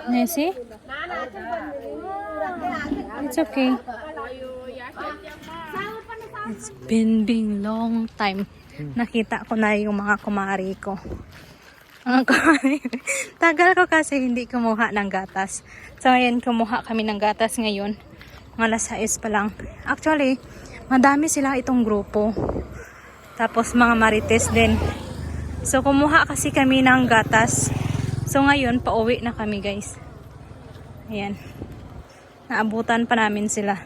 Nessie? It's okay. It's been long time. Nakita ko na yung mga kumari ko. Mga kumari. Tagal ko kasi hindi kumuha ng gatas. So, ayan, kumuha kami ng gatas ngayon. Mga alas 6 pa lang. Actually, madami sila itong grupo. Tapos, mga marites din. So, kumuha kasi kami ng gatas. So, ngayon, pauwi na kami, guys. Ayan. Naabutan pa namin sila.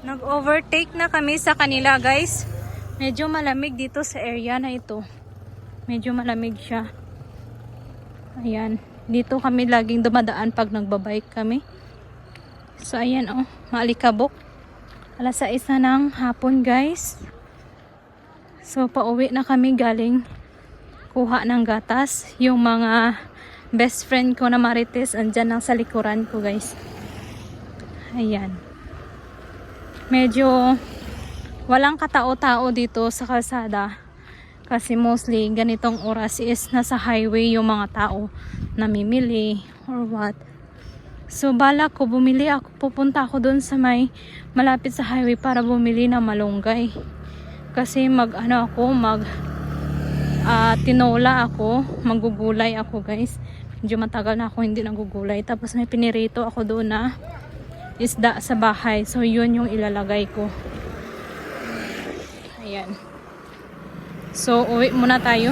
Nag-overtake na kami sa kanila, guys. Medyo malamig dito sa area na ito. Medyo malamig siya. Ayan. Dito kami laging dumadaan pag nagbabike kami. So, ayan, oh. Maalikabok. Alas 6 na ng hapon, guys. So, pauwi na kami galing kuha ng gatas. Yung mga best friend ko na marites, andyan lang sa likuran ko, guys. Ayan. Medyo walang katao-tao dito sa kalsada kasi mostly ganitong oras is nasa highway yung mga tao namimili or what. So balak ko bumili ako, pupunta ako doon sa may malapit sa highway para bumili ng malunggay kasi tinola ako, magugulay ako, guys. Medyo matagal na ako hindi nagugulay, tapos may pinirito ako doon na isda sa bahay. So, yun yung ilalagay ko. Ayan. So, uwi muna tayo.